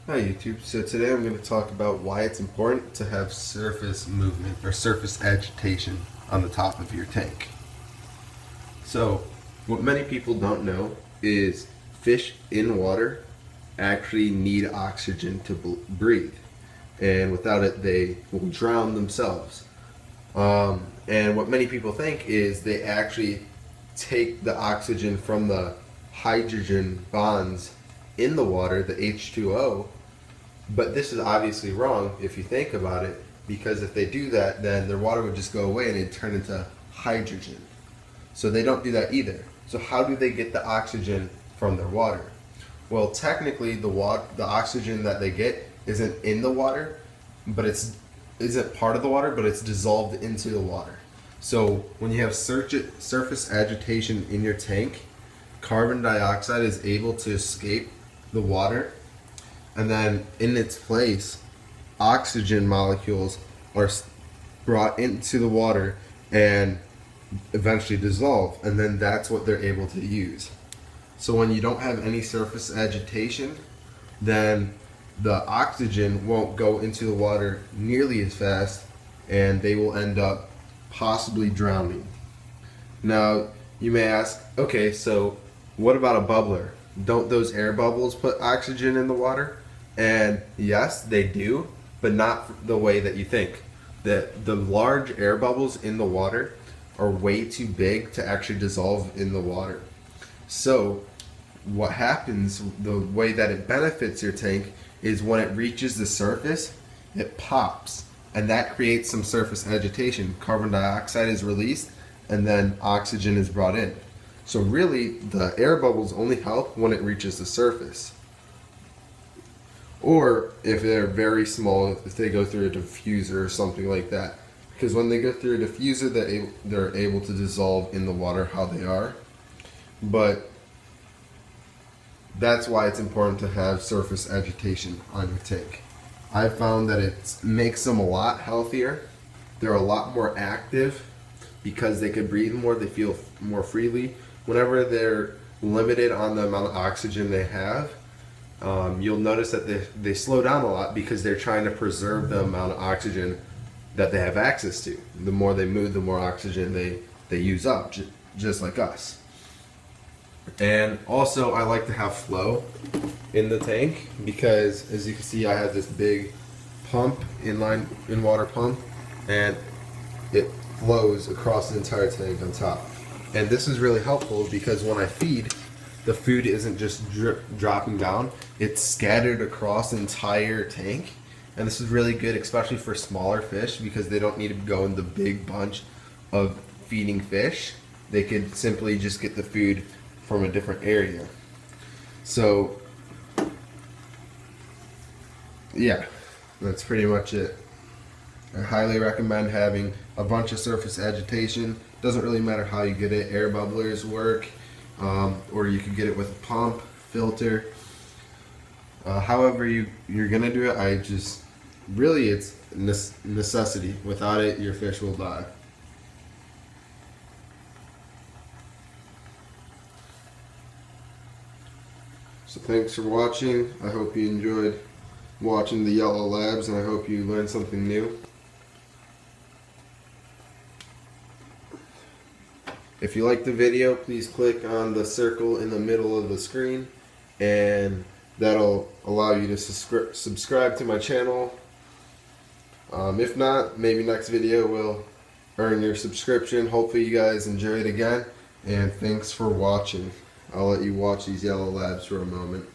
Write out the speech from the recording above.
Hi YouTube. So today I'm going to talk about why it's important to have surface movement or surface agitation on the top of your tank. So what many people don't know is fish in water actually need oxygen to breathe, and without it they will drown themselves. And what many people think is they actually take the oxygen from the hydrogen bonds in the water, the H2O. But this is obviously wrong if you think about it, because if they do that, then their water would just go away and it'd turn into hydrogen. So they don't do that either. So how do they get the oxygen from their water? Well, technically the oxygen that they get isn't in the water, but isn't part of the water, but it's dissolved into the water. So when you have surface agitation in your tank, carbon dioxide is able to escape the water, and then in its place, oxygen molecules are brought into the water and eventually dissolve, and then that's what they're able to use. So when you don't have any surface agitation, then the oxygen won't go into the water nearly as fast, and they will end up possibly drowning. Now, you may ask, okay, so what about a bubbler? Don't those air bubbles put oxygen in the water? And yes, they do, but not the way that you think. The large air bubbles in the water are way too big to actually dissolve in the water. So what happens, the way that it benefits your tank, is when it reaches the surface, it pops, and that creates some surface agitation. Carbon dioxide is released, and then oxygen is brought in. So really, the air bubbles only help when it reaches the surface. Or if they're very small, if they go through a diffuser or something like that. Because when they go through a diffuser, they're able to dissolve in the water how they are. But that's why it's important to have surface agitation on your tank. I found that it makes them a lot healthier. They're a lot more active because they can breathe more, they feel more freely. Whenever they're limited on the amount of oxygen they have, you'll notice that they slow down a lot because they're trying to preserve the amount of oxygen that they have access to. The more they move, the more oxygen they use up, just like us. And also, I like to have flow in the tank because, as you can see, I have this big pump, in water pump, and it flows across the entire tank on top. And this is really helpful because when I feed, the food isn't just dropping down, it's scattered across the entire tank. And this is really good, especially for smaller fish, because they don't need to go in the big bunch of feeding fish. They could simply just get the food from a different area. So yeah, that's pretty much it. I highly recommend having a bunch of surface agitation. Doesn't really matter how you get it. Air bubblers work, or you could get it with a pump, filter. However you're gonna do it, it's necessity. Without it, your fish will die. So thanks for watching. I hope you enjoyed watching the Yellow Labs, and I hope you learned something new. If you liked the video, please click on the circle in the middle of the screen, and that'll allow you to subscribe to my channel. If not, maybe next video will earn your subscription. Hopefully you guys enjoy it again, and thanks for watching. I'll let you watch these Yellow Labs for a moment.